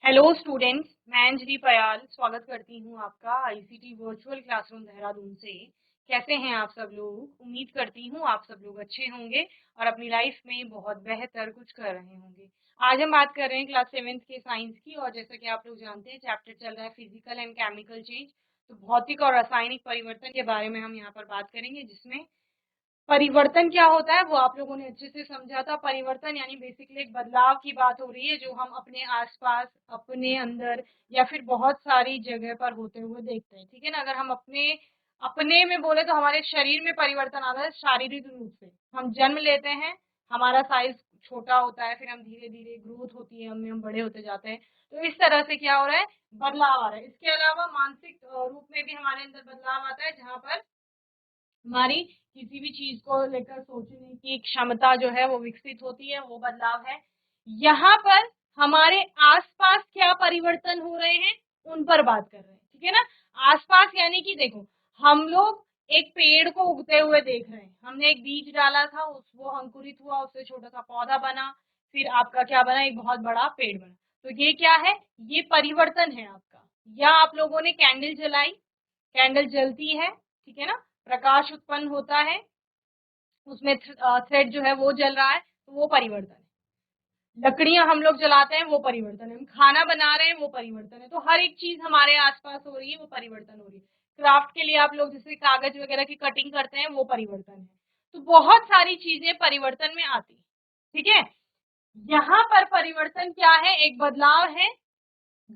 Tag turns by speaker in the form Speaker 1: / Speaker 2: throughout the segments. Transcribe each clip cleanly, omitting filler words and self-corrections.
Speaker 1: Hello students, मैं अंजलि पयाल स्वागत करती हूँ आपका आईसीटी वर्चुअल क्लासरूम देहरादून से। कैसे हैं आप सब लोग? उम्मीद करती हूँ आप सब लोग अच्छे होंगे और अपनी लाइफ में बहुत बेहतर कुछ कर रहे होंगे। आज हम बात कर रहे हैं क्लास 7th के साइंस की, और जैसा कि आप लोग जानते हैं चैप्टर चल रहा है फिजिकल एंड केमिकल चेंज। तो भौतिक और रासायनिक परिवर्तन के बारे में हम यहाँ पर बात करेंगे, जिसमें परिवर्तन क्या होता है वो आप लोगों ने अच्छे से समझा था। परिवर्तन यानी बेसिकली एक बदलाव की बात हो रही है जो हम अपने आसपास, अपने अंदर या फिर बहुत सारी जगह पर होते हुए देखते हैं। ठीक है ना? अगर हम अपने अपने में बोले तो हमारे शरीर में परिवर्तन आता है। शारीरिक रूप से हम जन्म लेते हैं, हमारा साइज छोटा होता है, फिर हम धीरे धीरे ग्रोथ होती है, हम बड़े होते जाते हैं। तो इस तरह से क्या हो रहा है, बदलाव आ रहा है। इसके अलावा मानसिक रूप में भी हमारे अंदर बदलाव आता है, जहाँ पर हमारी किसी भी चीज को लेकर सोचने की क्षमता जो है वो विकसित होती है, वो बदलाव है। यहाँ पर हमारे आसपास क्या परिवर्तन हो रहे हैं उन पर बात कर रहे हैं। ठीक है ना? आसपास यानी कि देखो, हम लोग एक पेड़ को उगते हुए देख रहे हैं। हमने एक बीज डाला था, वो अंकुरित हुआ, उससे छोटा सा पौधा बना, फिर आपका क्या बना, एक बहुत बड़ा पेड़ बना। तो ये क्या है? ये परिवर्तन है आपका। या आप लोगों ने कैंडल जलाई, कैंडल जलती है, ठीक है ना, प्रकाश उत्पन्न होता है, उसमें थ्रेड जो है वो जल रहा है, तो वो परिवर्तन है। लकड़ियां हम लोग जलाते हैं, वो परिवर्तन है। हम खाना बना रहे हैं, वो परिवर्तन है। तो हर एक चीज हमारे आसपास हो रही है, वो परिवर्तन हो रही है। क्राफ्ट के लिए आप लोग जैसे कागज वगैरह की कटिंग करते हैं, वो परिवर्तन है। तो बहुत सारी चीजें परिवर्तन में आती है। ठीक है? यहाँ पर परिवर्तन क्या है? एक बदलाव है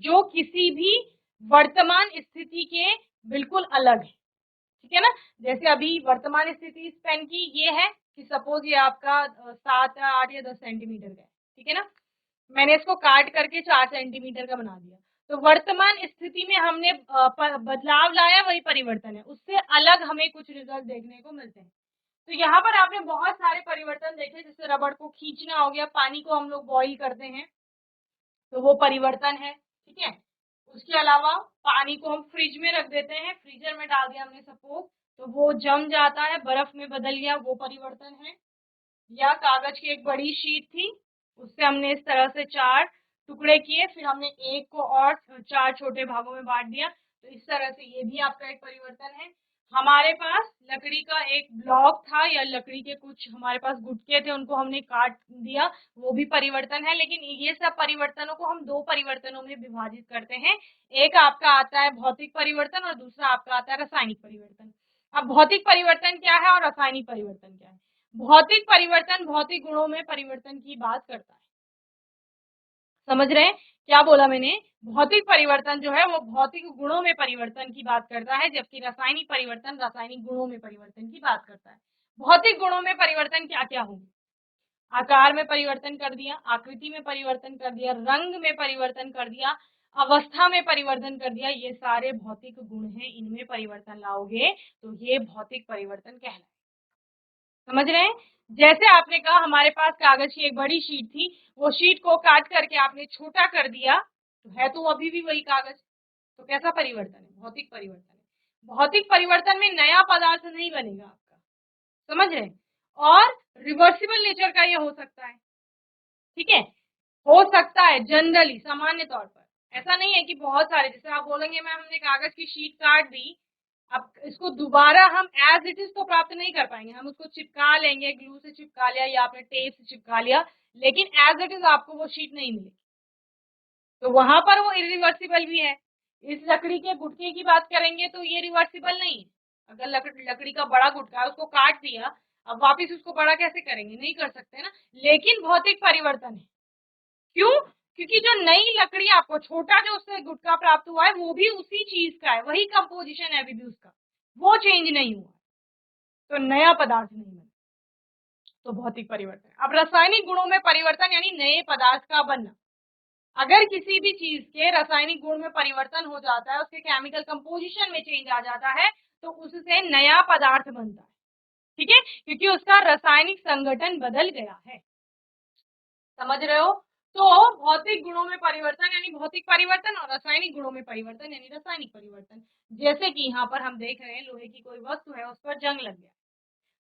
Speaker 1: जो किसी भी वर्तमान स्थिति के बिल्कुल अलग है। ठीक है ना? जैसे अभी वर्तमान स्थिति इस पेन की ये है कि सपोज ये आपका 7, 8 या 10 सेंटीमीटर का है। ठीक है ना? मैंने इसको काट करके 4 सेंटीमीटर का बना दिया। तो वर्तमान स्थिति में हमने बदलाव लाया, वही परिवर्तन है। उससे अलग हमें कुछ रिजल्ट देखने को मिलते हैं। तो यहाँ पर आपने बहुत सारे परिवर्तन देखे, जैसे रबड़ को खींचना हो गया, पानी को हम लोग बॉईल करते हैं तो वो परिवर्तन है। ठीक है? उसके अलावा पानी को हम फ्रिज में रख देते हैं, फ्रीजर में डाल दिया हमने सपोज, तो वो जम जाता है, बर्फ में बदल गया, वो परिवर्तन है। या कागज की एक बड़ी शीट थी, उससे हमने इस तरह से 4 टुकड़े किए, फिर हमने एक को और 4 छोटे भागों में बांट दिया, तो इस तरह से ये भी आपका एक परिवर्तन है। हमारे पास लकड़ी का एक ब्लॉक था, या लकड़ी के कुछ हमारे पास गुटके थे, उनको हमने काट दिया, वो भी परिवर्तन है। लेकिन ये सब परिवर्तनों को हम 2 परिवर्तनों में विभाजित करते हैं। एक आपका आता है भौतिक परिवर्तन और दूसरा आपका आता है रासायनिक परिवर्तन। अब भौतिक परिवर्तन क्या है और रासायनिक परिवर्तन क्या है? भौतिक परिवर्तन भौतिक गुणों में परिवर्तन की बात करता है। समझ रहे हैं क्या बोला मैंने? भौतिक परिवर्तन जो है वो भौतिक गुणों में परिवर्तन की बात करता है, जबकि रासायनिक परिवर्तन रासायनिक गुणों में परिवर्तन की बात करता है। भौतिक गुणों में परिवर्तन क्या क्या होंगे? आकार में परिवर्तन कर दिया, आकृति में परिवर्तन कर दिया, रंग में परिवर्तन कर दिया, अवस्था में परिवर्तन कर दिया। ये सारे भौतिक गुण हैं, इनमें परिवर्तन लाओगे तो ये भौतिक परिवर्तन कहलाए। समझ रहे हैं? जैसे आपने कहा हमारे पास कागज की एक बड़ी शीट थी, वो शीट को काट करके आपने छोटा कर दिया, तो है तो अभी भी वही कागज। तो कैसा परिवर्तन है? भौतिक परिवर्तन है। भौतिक परिवर्तन में नया पदार्थ नहीं बनेगा आपका। समझ रहे हैं? और रिवर्सिबल नेचर का ये हो सकता है। ठीक है? हो सकता है जनरली, सामान्य तौर पर। ऐसा नहीं है कि बहुत सारे, जैसे आप बोलेंगे मैम हमने कागज की शीट काट दी, अब इसको दोबारा हम एज इट इज तो प्राप्त नहीं कर पाएंगे। हम उसको चिपका लेंगे, ग्लू से चिपका लिया या आपने टेप से चिपका लिया, लेकिन एज इट इज आपको वो शीट नहीं मिलेगी। तो वहां पर वो इरिवर्सिबल भी है। इस लकड़ी के गुटके की बात करेंगे तो ये रिवर्सिबल नहीं है। अगर लकड़ी का बड़ा गुटका है, उसको काट दिया, अब वापिस उसको बड़ा कैसे करेंगे? नहीं कर सकते ना। लेकिन भौतिक परिवर्तन है। क्यों? क्योंकि जो नई लकड़ी आपको छोटा जो उससे गुटका प्राप्त हुआ है, वो भी उसी चीज का है, वही कंपोजिशन है अभी भी उसका, वो चेंज नहीं हुआ, तो नया पदार्थ नहीं बना। तो भौतिक परिवर्तन। अब रासायनिक गुणों में परिवर्तन यानी नए पदार्थ का बनना। अगर किसी भी चीज के रासायनिक गुण में परिवर्तन हो जाता है, उसके केमिकल कंपोजिशन में चेंज आ जाता है, तो उससे नया पदार्थ बनता है। ठीक है? क्योंकि उसका रासायनिक संगठन बदल गया है। समझ रहे हो? तो भौतिक गुणों में परिवर्तन यानी भौतिक परिवर्तन, और रासायनिक गुणों में परिवर्तन यानी रासायनिक परिवर्तन। जैसे कि यहाँ पर हम देख रहे हैं, लोहे की कोई वस्तु है, उस पर जंग लग गया,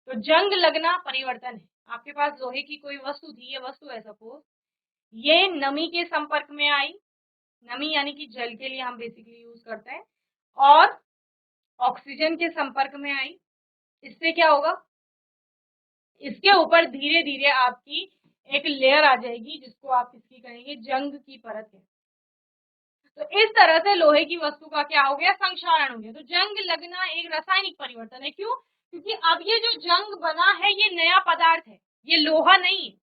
Speaker 1: तो जंग लगना परिवर्तन है। आपके पास लोहे की कोई वस्तु थी, ये वस्तु है सपोज, ये नमी के संपर्क में आई, नमी यानी कि जल के लिए हम बेसिकली यूज करते हैं, और ऑक्सीजन के संपर्क में आई, इससे क्या होगा, इसके ऊपर धीरे धीरे आपकी एक लेयर आ जाएगी जिसको आप इसकी कहेंगे जंग की परत है। तो इस तरह से लोहे की वस्तु का क्या हो गया, संक्षारण हो गया। तो जंग लगना एक रासायनिक परिवर्तन है। क्यों? क्योंकि अब ये जो जंग बना है ये नया पदार्थ है, ये लोहा नहीं है।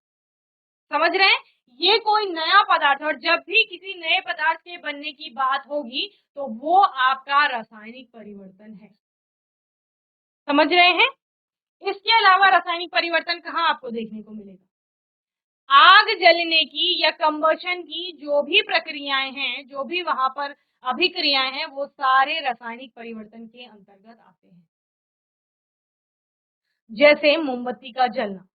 Speaker 1: समझ रहे हैं? ये कोई नया पदार्थ है, और जब भी किसी नए पदार्थ के बनने की बात होगी तो वो आपका रासायनिक परिवर्तन है। समझ रहे हैं? इसके अलावा रासायनिक परिवर्तन कहाँ आपको देखने को मिलेगा? आग जलने की या कंबशन की जो भी प्रक्रियाएं हैं, जो भी वहां पर अभिक्रियाएं हैं, वो सारे रासायनिक परिवर्तन के अंतर्गत आते हैं। जैसे मोमबत्ती का जलना,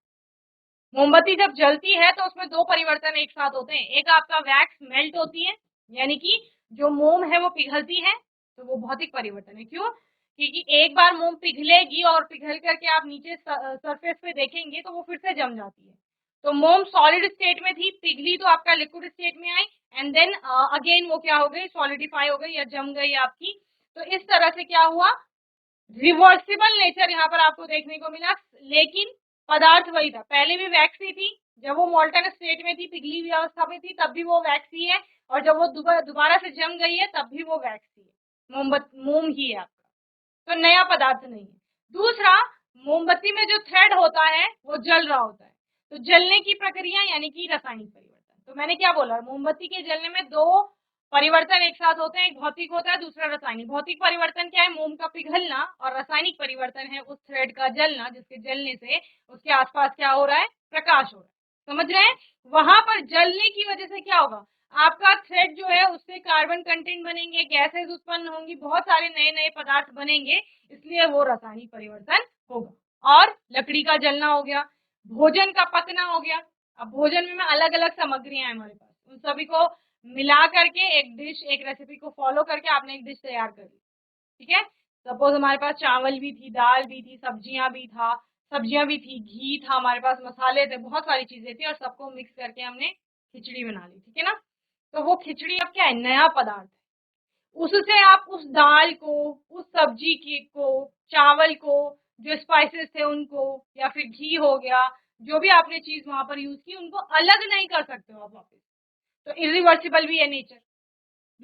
Speaker 1: मोमबत्ती जब जलती है तो उसमें दो परिवर्तन एक साथ होते हैं। एक आपका वैक्स मेल्ट होती है, यानी कि जो मोम है वो पिघलती है, तो वो भौतिक परिवर्तन है। क्यों? क्योंकि एक बार मोम पिघलेगी और पिघल करके आप नीचे सरफेस पे देखेंगे तो वो फिर से जम जाती है। तो मोम सॉलिड स्टेट में थी, पिघली तो आपका लिक्विड स्टेट में आई, एंड देन अगेन वो क्या हो गई, सॉलिडिफाई हो गई या जम गई आपकी। तो इस तरह से क्या हुआ, रिवर्सिबल नेचर यहाँ पर आपको देखने को मिला, लेकिन पदार्थ वही था। पहले भी वैक्स ही थी, जब वो मोल्टन स्टेट में थी, पिघली हुई अवस्था में थी, तब भी वो वैक्स ही है, और जब वो दोबारा से जम गई है तब भी वो वैक्स ही है, मोम ही है आपका, तो नया पदार्थ नहीं है। दूसरा, मोमबत्ती में जो थ्रेड होता है वो जल रहा होता है, तो जलने की प्रक्रिया यानी कि रासायनिक परिवर्तन। तो मैंने क्या बोला, मोमबत्ती के जलने में दो परिवर्तन एक साथ होते हैं, एक भौतिक होता है, दूसरा रासायनिक। भौतिक परिवर्तन क्या है, मोम का पिघलना, और रासायनिक परिवर्तन है उस थ्रेड का जलना, जिसके जलने से उसके आसपास क्या हो रहा है, प्रकाश हो रहा है। समझ रहे हैं? वहां पर जलने की वजह से क्या होगा, आपका थ्रेड जो है उससे कार्बन कंटेंट बनेंगे, गैसेस उत्पन्न होंगी, बहुत सारे नए नए पदार्थ बनेंगे, इसलिए वो रासायनिक परिवर्तन होगा। और लकड़ी का जलना हो गया, भोजन का पकना हो गया। अब भोजन में अलग अलग सामग्रियां हैं हमारे पास, उन सभी को मिला करके एक डिश, एक रेसिपी को फॉलो करके आपने एक डिश तैयार कर ली। ठीक है? सपोज हमारे पास चावल भी थी, दाल भी थी, सब्जियां भी थी, घी था, हमारे पास मसाले थे, बहुत सारी चीजें थी, और सबको मिक्स करके हमने खिचड़ी बना ली। ठीक है ना? तो वो खिचड़ी अब क्या है, नया पदार्थ है। उससे आप उस दाल को, उस सब्जी की को, चावल को, जो स्पाइसेस थे उनको, या फिर घी हो गया, जो भी आपने चीज वहां पर यूज की, उनको अलग नहीं कर सकते हो आप वापस। तो इरिवर्सिबल भी है नेचर।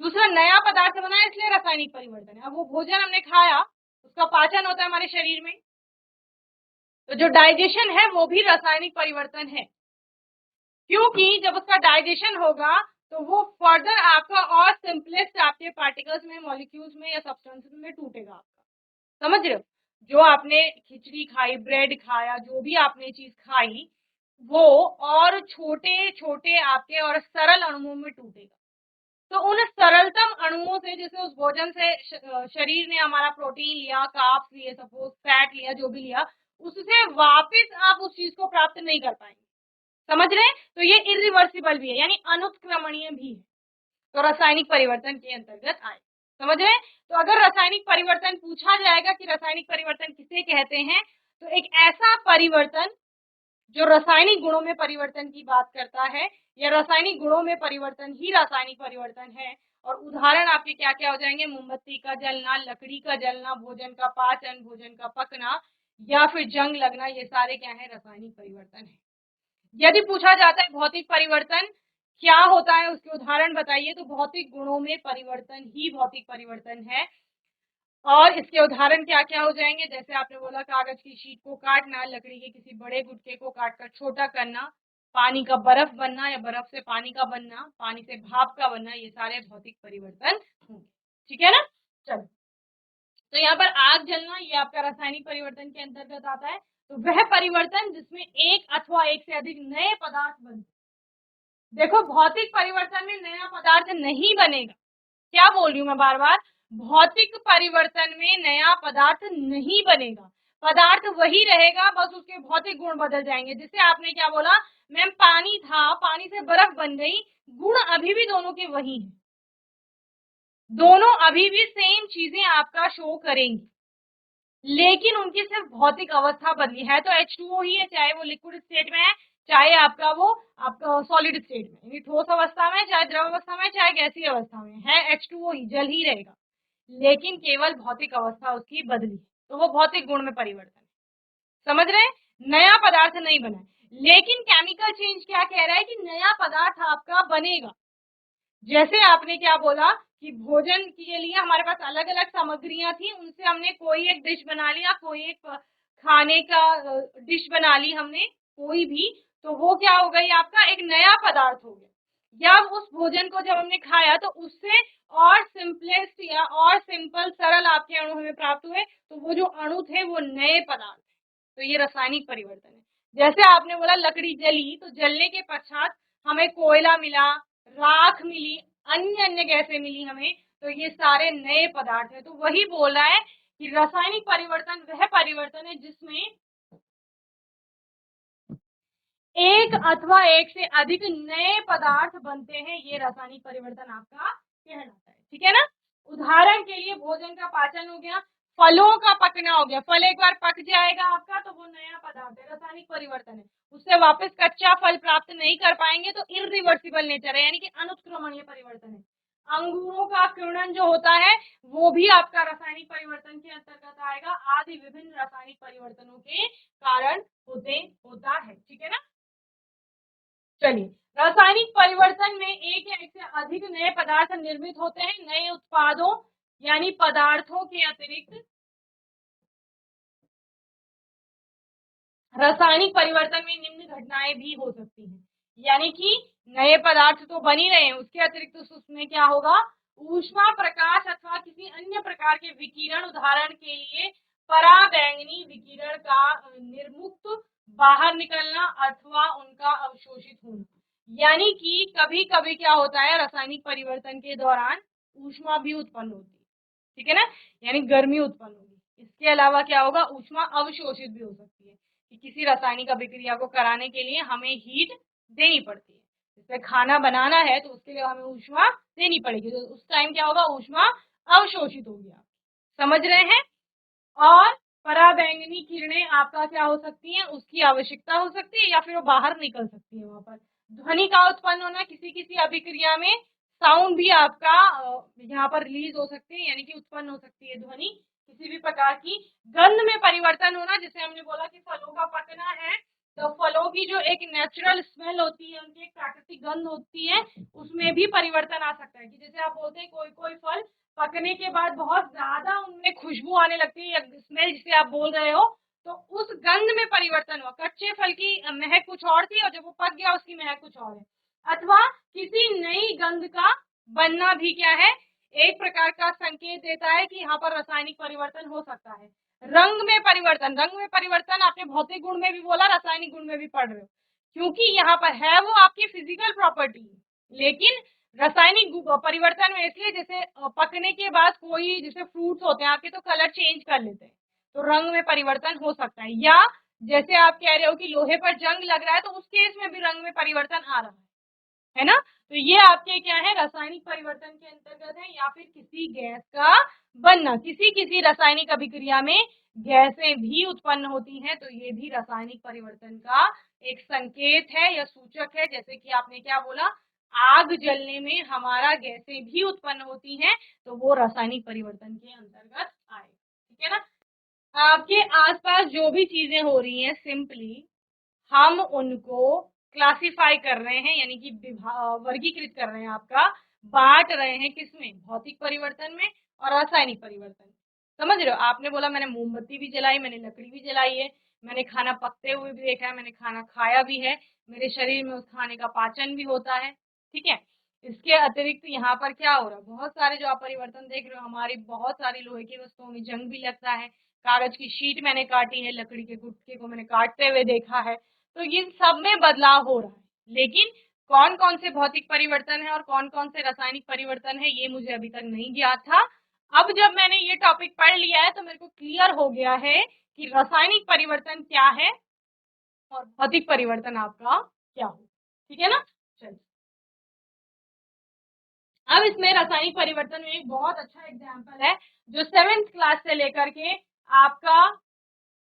Speaker 1: दूसरा, नया पदार्थ बना है, इसलिए रासायनिक परिवर्तन है। अब वो भोजन हमने खाया, उसका पाचन होता है हमारे शरीर में, तो जो डाइजेशन है वो भी रासायनिक परिवर्तन है। क्योंकि जब उसका डाइजेशन होगा तो वो फर्दर आपका और सिंपलेस्ट आपके पार्टिकल्स में, मॉलिक्यूल्स में या सब्सटेंसेस में टूटेगा आपका। समझ रहे हो? जो आपने खिचड़ी खाई, ब्रेड खाया, जो भी आपने चीज खाई, वो और छोटे छोटे आपके और सरल अणुओं में टूटेगा। तो उन सरलतम अणुओं से, जैसे उस भोजन से शरीर ने हमारा प्रोटीन लिया, कार्ब्स लिए, सपोज फैट लिया, जो भी लिया, उससे वापस आप उस चीज को प्राप्त नहीं कर पाएंगे। समझ रहे हैं? तो ये इरिवर्सिबल भी है, यानी अनुत्क्रमणीय भी है, तो रासायनिक परिवर्तन के अंतर्गत आए। समझ रहे हैं? तो अगर रासायनिक परिवर्तन पूछा जाएगा कि रासायनिक परिवर्तन किसे कहते हैं, तो एक ऐसा परिवर्तन जो रासायनिक गुणों में परिवर्तन की बात करता है, या रासायनिक गुणों में परिवर्तन ही रासायनिक परिवर्तन है। और उदाहरण आपके क्या क्या हो जाएंगे, मोमबत्ती का जलना, लकड़ी का जलना, भोजन का पाचन, भोजन का पकना, या फिर जंग लगना, ये सारे क्या है, रासायनिक परिवर्तन है। यदि पूछा जाता है भौतिक परिवर्तन क्या होता है, उसके उदाहरण बताइए, तो भौतिक गुणों में परिवर्तन ही भौतिक परिवर्तन है। और इसके उदाहरण क्या क्या हो जाएंगे, जैसे आपने बोला कागज की शीट को काटना, लकड़ी के किसी बड़े गुटके को काटकर छोटा करना, पानी का बर्फ बनना या बर्फ से पानी का बनना, पानी से भाप का बनना, ये सारे भौतिक परिवर्तन होंगे। ठीक है ना? चलो, तो यहाँ पर आग जलना, ये आपका रासायनिक परिवर्तन के अंतर्गत आता है। तो वह परिवर्तन जिसमें एक अथवा एक से अधिक नए पदार्थ बनते। देखो, भौतिक परिवर्तन में नया पदार्थ नहीं बनेगा। क्या बोल रही हूँ मैं बार बार, भौतिक परिवर्तन में नया पदार्थ नहीं बनेगा, पदार्थ वही रहेगा, बस उसके भौतिक गुण बदल जाएंगे। जिससे आपने क्या बोला, मैम पानी था, पानी से बर्फ बन गई, गुण अभी भी दोनों के वही हैं, दोनों अभी भी सेम चीजें आपका शो करेंगी, लेकिन उनकी सिर्फ भौतिक अवस्था बदली है। तो H2O ही है, चाहे वो लिक्विड स्टेट में है, चाहे आपका वो आपका सॉलिड स्टेट में, यानी ठोस अवस्था में, चाहे द्रव अवस्था में, चाहे गैसीय अवस्था में है, H2O ही जल ही रहेगा, लेकिन केवल भौतिक अवस्था उसकी बदली, तो वो भौतिक गुण में परिवर्तन है। समझ रहे हैं? नया पदार्थ नहीं बना है, लेकिन केमिकल चेंज क्या कह रहा है कि नया पदार्थ आपका बनेगा। जैसे आपने क्या बोला कि भोजन के लिए हमारे पास अलग अलग सामग्रियां थी, उनसे हमने कोई एक डिश बना लिया, कोई एक खाने का डिश बना ली हमने, कोई भी, तो वो क्या हो गई आपका एक नया पदार्थ हो गया। या उस भोजन को जब हमने खाया तो उससे और सिंपलेस्ट या और सिंपल सरल आपके अणु हमें प्राप्त हुए, तो वो जो अणु थे वो नए पदार्थ थे। तो ये रासायनिक परिवर्तन है। जैसे आपने बोला लकड़ी जली, तो जलने के पश्चात हमें कोयला मिला, राख मिली, अन्य अन्य गैसें मिली हमें, तो ये सारे नए पदार्थ हैं। तो वही बोल रहा है कि रासायनिक परिवर्तन वह परिवर्तन है जिसमें एक अथवा एक से अधिक नए पदार्थ बनते हैं, ये रासायनिक परिवर्तन आपका कहलाता है। ठीक है ना? उदाहरण के लिए भोजन का पाचन हो गया, फलों का पकना हो गया, फल एक बार पक जाएगा आपका तो वो नया पदार्थ है, रासायनिक परिवर्तन है, उससे वापस कच्चा फल प्राप्त नहीं कर पाएंगे, तो इरिवर्सिबल नेचर है, यानी कि अनुत्क्रमणीय परिवर्तन है। अंगूरों का किण्वन जो होता है वो भी आपका रासायनिक परिवर्तन के अंतर्गत आएगा, आदि विभिन्न रासायनिक परिवर्तनों के कारण होता है। ठीक है ना? चलिए, रासायनिक परिवर्तन में एक या एक से अधिक नए पदार्थ निर्मित होते हैं। नए उत्पादों यानी पदार्थों के अतिरिक्त रासायनिक परिवर्तन में निम्न घटनाएं भी हो सकती हैं, यानी कि नए पदार्थ तो बन ही रहे हैं, उसके अतिरिक्त उसमें क्या होगा, ऊष्मा, प्रकाश अथवा किसी अन्य प्रकार के विकिरण, उदाहरण के लिए पराबैंगनी विकिरण का निर्मुक्त बाहर निकलना अथवा उनका अवशोषित होना। यानी कि कभी कभी क्या होता है, रासायनिक परिवर्तन के दौरान ऊष्मा भी उत्पन्न होती है। ठीक है ना? यानी गर्मी उत्पन्न होगी। इसके अलावा क्या होगा, ऊष्मा अवशोषित भी हो सकती है, कि किसी रासायनिक अभिक्रिया को कराने के लिए हमें हीट देनी पड़ती है। जैसे खाना बनाना है तो उसके लिए हमें ऊष्मा देनी पड़ेगी, तो उस टाइम क्या होगा, ऊष्मा अवशोषित होगी। आप समझ रहे हैं? और पराबैंगनी किरणें आपका क्या हो सकती हैं, उसकी आवश्यकता हो सकती है, या फिर वो बाहर निकल सकती है। वहां पर ध्वनि का उत्पन्न होना, किसी किसी अभिक्रिया में साउंड भी आपका यहाँ पर रिलीज हो सकती है, यानी कि उत्पन्न हो सकती है ध्वनि किसी भी प्रकार की। गंध में परिवर्तन होना, जैसे हमने बोला कि फलों का पकना है, तो फलों की जो एक नेचुरल स्मेल होती है, उनकी एक प्राकृतिक गंध होती है, उसमें भी परिवर्तन आ सकता है। कि जैसे आप बोलते हैं कोई कोई फल पकने के बाद बहुत ज्यादा उनमें खुशबू आने लगती है, या स्मेल जिसे आप बोल रहे हो, तो उस गंध में परिवर्तन हुआ। कच्चे फल की महक कुछ और थी और जब वो पक गया उसकी महक कुछ और है। अथवा किसी नई गंध का बनना भी क्या है, एक प्रकार का संकेत देता है कि यहाँ पर रासायनिक परिवर्तन हो सकता है। रंग में परिवर्तन, रंग में परिवर्तन आपने भौतिक गुण में भी बोला, रासायनिक गुण में भी पढ़ रहे हो, क्योंकि यहाँ पर है वो आपकी फिजिकल प्रॉपर्टी, लेकिन रासायनिक परिवर्तन में इसलिए, जैसे पकने के बाद कोई जैसे फ्रूट्स होते हैं आपके, तो कलर चेंज कर लेते हैं, तो रंग में परिवर्तन हो सकता है। या जैसे आप कह रहे हो कि लोहे पर जंग लग रहा है, तो उस केस में भी रंग में परिवर्तन आ रहा है ना? तो ये आपके क्या है, रासायनिक परिवर्तन के अंतर्गत है। या फिर किसी गैस का बनना, किसी किसी रासायनिक अभिक्रिया में गैसें भी उत्पन्न होती हैं, तो ये भी रासायनिक परिवर्तन का एक संकेत है या सूचक है। जैसे कि आपने क्या बोला, आग जलने में हमारा गैसें भी उत्पन्न होती हैं, तो वो रासायनिक परिवर्तन के अंतर्गत आए। ठीक है ना? आपके आसपास जो भी चीजें हो रही हैं, सिंपली हम उनको क्लासिफाई कर रहे हैं, यानी कि वर्गीकृत कर रहे हैं, आपका बांट रहे हैं किसमें, भौतिक परिवर्तन में और रासायनिक परिवर्तन। समझ रहे हो? आपने बोला मैंने मोमबत्ती भी जलाई, मैंने लकड़ी भी जलाई है, मैंने खाना पकते हुए भी देखा है, मैंने खाना खाया भी है, मेरे शरीर में उस खाने का पाचन भी होता है। ठीक है? इसके अतिरिक्त यहाँ पर क्या हो रहा है, बहुत सारे जो आप परिवर्तन देख रहे हो, हमारी बहुत सारी लोहे की वस्तुओं में जंग भी लगता है, कागज की शीट मैंने काटी है, लकड़ी के गुटके को मैंने काटते हुए देखा है, तो ये सब में बदलाव हो रहा है। लेकिन कौन कौन से भौतिक परिवर्तन है और कौन कौन से रासायनिक परिवर्तन है, ये मुझे अभी तक नहीं ज्ञात था। अब जब मैंने ये टॉपिक पढ़ लिया है तो मेरे को क्लियर हो गया है कि रासायनिक परिवर्तन क्या है और भौतिक परिवर्तन आपका क्या हो। ठीक है ना? चलिए, अब इसमें रासायनिक परिवर्तन में एक बहुत अच्छा एग्जाम्पल है, जो 7th क्लास से लेकर के आपका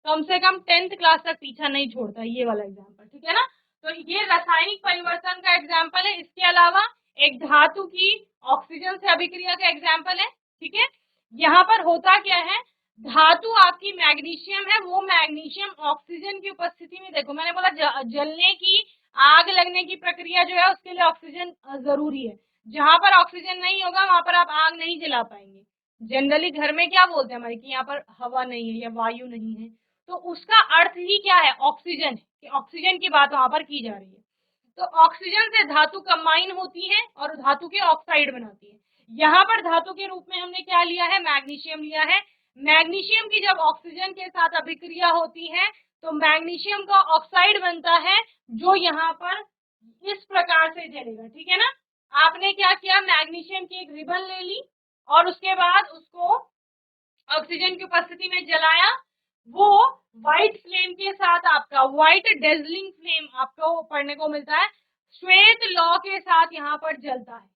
Speaker 1: कम से कम 10th क्लास तक पीछा नहीं छोड़ता, ये वाला एग्जाम्पल। ठीक है ना? तो ये रासायनिक परिवर्तन का एग्जाम्पल है। इसके अलावा एक धातु की ऑक्सीजन से अभिक्रिया का एग्जाम्पल है। ठीक है, यहाँ पर होता क्या है, धातु आपकी मैग्नीशियम है, वो मैग्नीशियम ऑक्सीजन की उपस्थिति में, देखो मैंने बोला जलने की, आग लगने की प्रक्रिया जो है उसके लिए ऑक्सीजन जरूरी है। जहां पर ऑक्सीजन नहीं होगा वहां पर आप आग नहीं जला पाएंगे। जनरली घर में क्या बोलते हैं हमारे कि यहाँ पर हवा नहीं है या वायु नहीं है, तो उसका अर्थ ही क्या है, ऑक्सीजन है, कि ऑक्सीजन की बात वहां पर की जा रही है। तो ऑक्सीजन से धातु कंबाइन होती है और धातु के ऑक्साइड बनाती है। यहाँ पर धातु के रूप में हमने क्या लिया है, मैग्नीशियम लिया है। मैग्नीशियम की जब ऑक्सीजन के साथ अभिक्रिया होती है तो मैग्नीशियम का ऑक्साइड बनता है, जो यहाँ पर इस प्रकार से जलेगा। ठीक है ना, आपने क्या किया, मैग्नीशियम की एक रिबन ले ली और उसके बाद उसको ऑक्सीजन की उपस्थिति में जलाया। वो व्हाइट फ्लेम के साथ, आपका व्हाइट डेजलिंग फ्लेम आपको पढ़ने को मिलता है, श्वेत लौ के साथ यहाँ पर जलता है।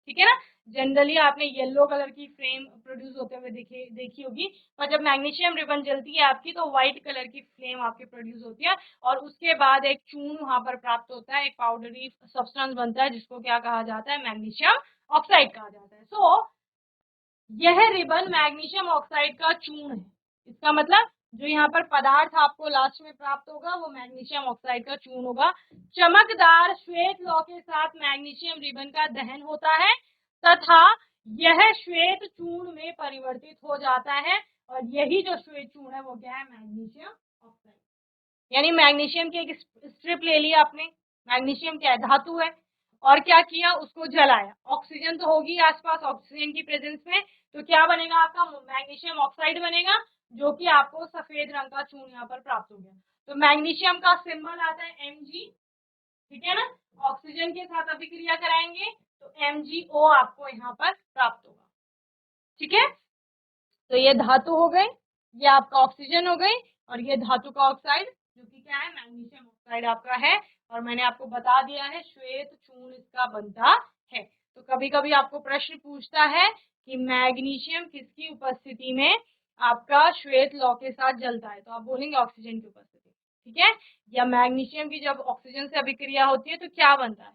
Speaker 1: ठीक है ना, जनरली आपने येलो कलर की फ्लेम प्रोड्यूस होते हुए देखी होगी, पर जब मैग्नीशियम रिबन जलती है आपकी तो व्हाइट कलर की फ्लेम आपके प्रोड्यूस होती है और उसके बाद एक चूर्ण वहां पर प्राप्त होता है, एक पाउडरी सब्सटेंस बनता है जिसको क्या कहा जाता है, मैग्नीशियम ऑक्साइड कहा जाता है। यह रिबन मैग्नीशियम ऑक्साइड का चूर्ण है। इसका मतलब जो यहाँ पर पदार्थ आपको लास्ट में प्राप्त होगा वो मैग्नीशियम ऑक्साइड का चूर्ण होगा। चमकदार श्वेत लौ के साथ मैग्नीशियम रिबन का दहन होता है तथा यह श्वेत चूर्ण में परिवर्तित हो जाता है और यही जो श्वेत चूर्ण है वो क्या है, मैग्नीशियम ऑक्साइड। यानी मैग्नीशियम की एक स्ट्रिप ले लिया आपने, मैग्नीशियम क्या है, धातु है, और क्या किया, उसको जलाया। ऑक्सीजन तो होगी आसपास, ऑक्सीजन की प्रेजेंस में, तो क्या बनेगा आपका, मैग्नीशियम ऑक्साइड बनेगा, जो कि आपको सफेद रंग का चूर्ण यहाँ पर प्राप्त हो गया। तो मैग्नीशियम का सिंबल आता है Mg। ठीक है ना, ऑक्सीजन के साथ अभिक्रिया कराएंगे तो MgO आपको यहाँ पर प्राप्त होगा। ठीक है, तो ये धातु हो गई, ये आपका ऑक्सीजन हो गई, और ये धातु का ऑक्साइड जो कि क्या है, मैग्नीशियम ऑक्साइड आपका है। और मैंने आपको बता दिया है श्वेत चूर्ण इसका बनता है। तो कभी कभी आपको प्रश्न पूछता है कि मैग्नीशियम किसकी उपस्थिति में आपका श्वेत लौ के साथ जलता है, तो आप बोलेंगे ऑक्सीजन की उपस्थिति। ठीक है, या मैग्नीशियम की जब ऑक्सीजन से अभिक्रिया होती है तो क्या बनता है,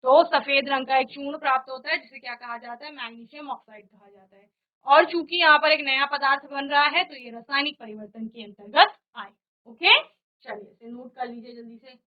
Speaker 1: तो सफेद रंग का एक चूर्ण प्राप्त होता है जिसे क्या कहा जाता है, मैग्नीशियम ऑक्साइड कहा जाता है। और चूंकि यहाँ पर एक नया पदार्थ बन रहा है तो ये रासायनिक परिवर्तन के अंतर्गत आए। ओके, चलिए इसे नोट कर लीजिए जल्दी से।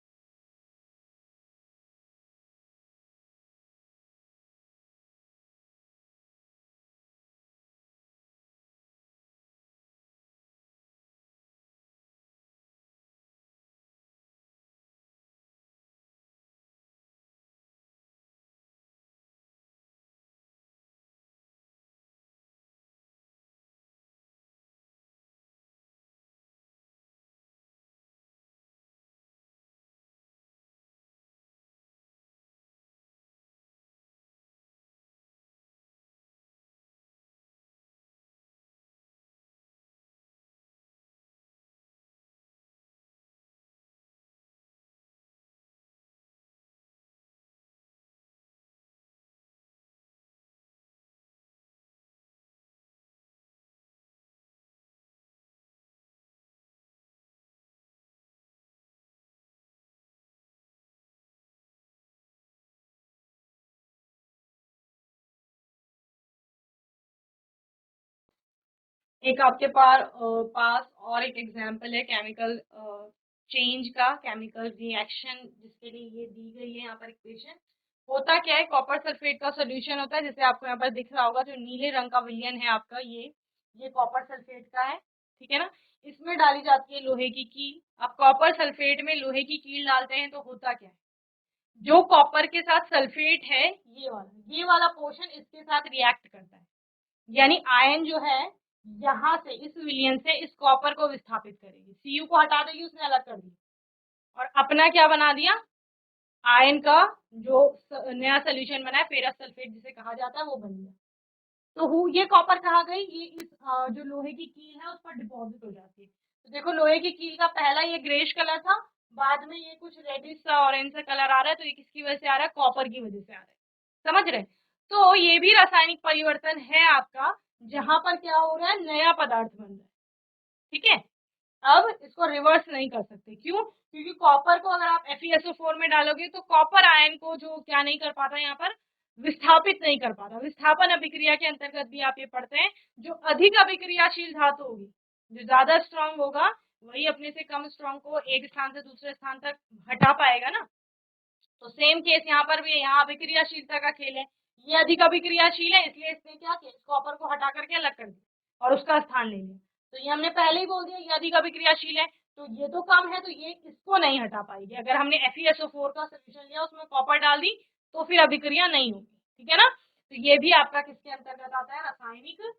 Speaker 1: एक आपके पास और एक एग्जाम्पल है केमिकल चेंज का, केमिकल रिएक्शन जिसके लिए ये दी गई है यहाँ पर इक्वेशन। होता क्या है, कॉपर सल्फेट का सोल्यूशन होता है, जैसे आपको यहाँ पर दिख रहा होगा, जो नीले रंग का विलयन है आपका, ये कॉपर सल्फेट का है। ठीक है ना, इसमें डाली जाती है लोहे की कील। अब कॉपर सल्फेट में लोहे की कील डालते हैं तो होता क्या है, जो कॉपर के साथ सल्फेट है ये वाला पोर्शन इसके साथ रिएक्ट करता है, यानी आयन जो है यहाँ से इस विलयन से इस कॉपर को विस्थापित करेगी, Cu को हटा देगी, उसने अलग कर दिया और अपना क्या बना दिया, आयन का जो नया सोल्यूशन बना है फेरस सल्फेट जिसे कहा जाता है वो बन गया। तो ये कॉपर कहाँ गई, ये इस जो लोहे की कील है उस पर डिपॉजिट हो जाती है। तो देखो लोहे की कील का पहला ये ग्रेश कलर था, बाद में ये कुछ रेडिश सा ऑरेंज सा कलर आ रहा है, तो ये किसकी वजह से आ रहा है, कॉपर की वजह से आ रहा है। समझ रहे, तो ये भी रासायनिक परिवर्तन है आपका, जहां पर क्या हो रहा है, नया पदार्थ बन रहा है। ठीक है, अब इसको रिवर्स नहीं कर सकते, क्यों? क्योंकि कॉपर को अगर आप FeSO4 में डालोगे तो कॉपर आयन को जो क्या नहीं कर पाता, यहाँ पर विस्थापित नहीं कर पाता। विस्थापन अभिक्रिया के अंतर्गत भी आप ये पढ़ते हैं, जो अधिक अभिक्रियाशील धातु होगी, जो ज्यादा स्ट्रांग होगा, वही अपने से कम स्ट्रांग को एक स्थान से दूसरे स्थान तक हटा पाएगा ना। तो सेम केस यहाँ पर भी है, यहाँ अभिक्रियाशीलता का खेल है। ये अधिक अभिक्रियाशील है, इसलिए इसने क्या किया, कॉपर को हटा करके अलग कर दिया और उसका स्थान ले लिया। तो ये हमने पहले ही बोल दिया, ये अधिक अभिक्रियाशील है, तो ये तो कम है, तो ये इसको नहीं हटा पाएगी। अगर हमने FeSO4 का सोल्यूशन लिया, उसमें कॉपर डाल दी, तो फिर अभिक्रिया नहीं होगी, ठीक है ना। तो ये भी आपका किसके अंतर्गत आता है, रासायनिक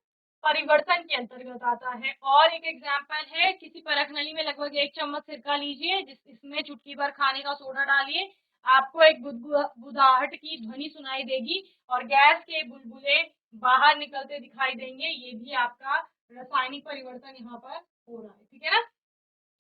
Speaker 1: परिवर्तन के अंतर्गत आता है। और एक एग्जाम्पल है, किसी परख नली में लगभग 1 चम्मच सिरका लीजिए, इसमें चुटकी भर खाने का सोडा डालिए, आपको एक बुदबुदाहट की ध्वनि सुनाई देगी और गैस के बुलबुले बाहर निकलते दिखाई देंगे। ये भी आपका रासायनिक परिवर्तन यहाँ पर हो रहा है, ठीक है ना।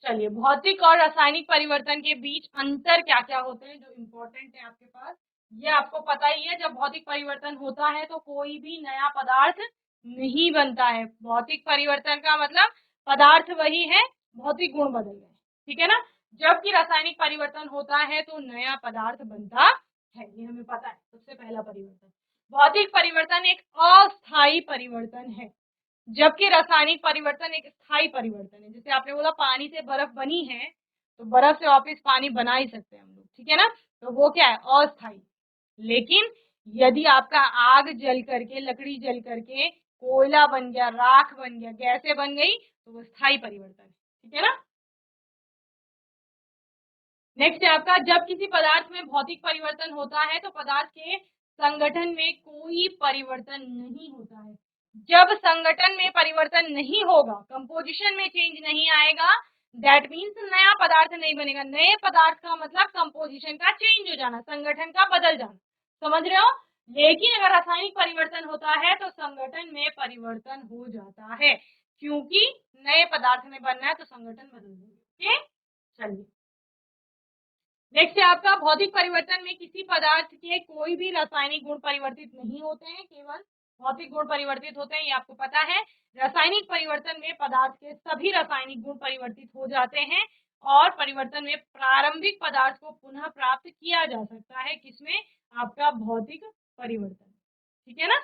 Speaker 1: चलिए, भौतिक और रासायनिक परिवर्तन के बीच अंतर क्या क्या होते हैं, जो इम्पोर्टेंट है आपके पास, ये आपको पता ही है। जब भौतिक परिवर्तन होता है तो कोई भी नया पदार्थ नहीं बनता है। भौतिक परिवर्तन का मतलब पदार्थ वही है, भौतिक गुण बदल गए, ठीक है ना। जबकि रासायनिक परिवर्तन होता है तो नया पदार्थ बनता है, ये हमें पता है। सबसे पहला परिवर्तन, भौतिक परिवर्तन एक अस्थायी परिवर्तन है, जबकि रासायनिक परिवर्तन एक स्थायी परिवर्तन है। जैसे आपने बोला पानी से बर्फ बनी है, तो बर्फ से वापस पानी बना ही सकते हैं हम लोग, ठीक है ना। तो वो क्या है, अस्थायी। लेकिन यदि आपका आग जल करके, लकड़ी जल करके कोयला बन गया, राख बन गया, गैसें बन गई, तो वो स्थायी परिवर्तन है, ठीक है ना। नेक्स्ट है आपका, जब किसी पदार्थ में भौतिक परिवर्तन होता है तो पदार्थ के संगठन में कोई परिवर्तन नहीं होता है। जब संगठन में परिवर्तन नहीं होगा, कंपोजिशन में चेंज नहीं आएगा, दैट मीन्स नया पदार्थ नहीं बनेगा। नए पदार्थ का मतलब कंपोजिशन का चेंज हो जाना, संगठन का बदल जाना, समझ रहे हो। लेकिन अगर रासायनिक परिवर्तन होता है तो संगठन में परिवर्तन हो जाता है, क्योंकि नए पदार्थ में बनना है तो संगठन बदल देंगे। चलिए, नेक्स्ट है आपका, भौतिक परिवर्तन में किसी पदार्थ के कोई भी रासायनिक गुण परिवर्तित नहीं होते हैं, केवल भौतिक गुण परिवर्तित होते हैं, ये आपको पता है। रासायनिक परिवर्तन में पदार्थ के सभी रासायनिक गुण परिवर्तित हो जाते हैं और परिवर्तन में प्रारंभिक पदार्थ को पुनः प्राप्त किया जा सकता है, किसमें, आपका भौतिक परिवर्तन, ठीक है ना।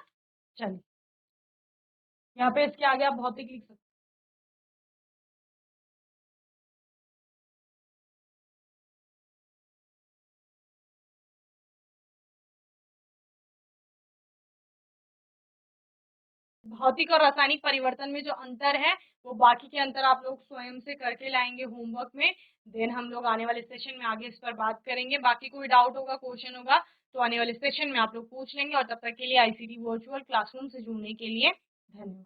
Speaker 1: चलिए, यहाँ पे इसके आगे आप भौतिक लिख सकते हैं। भौतिक और रासायनिक परिवर्तन में जो अंतर है, वो बाकी के अंतर आप लोग स्वयं से करके लाएंगे होमवर्क में। देन हम लोग आने वाले सेशन में आगे इस पर बात करेंगे। बाकी कोई डाउट होगा, क्वेश्चन होगा, तो आने वाले सेशन में आप लोग पूछ लेंगे। और तब तक के लिए ICT वर्चुअल क्लासरूम से जुड़ने के लिए धन्यवाद।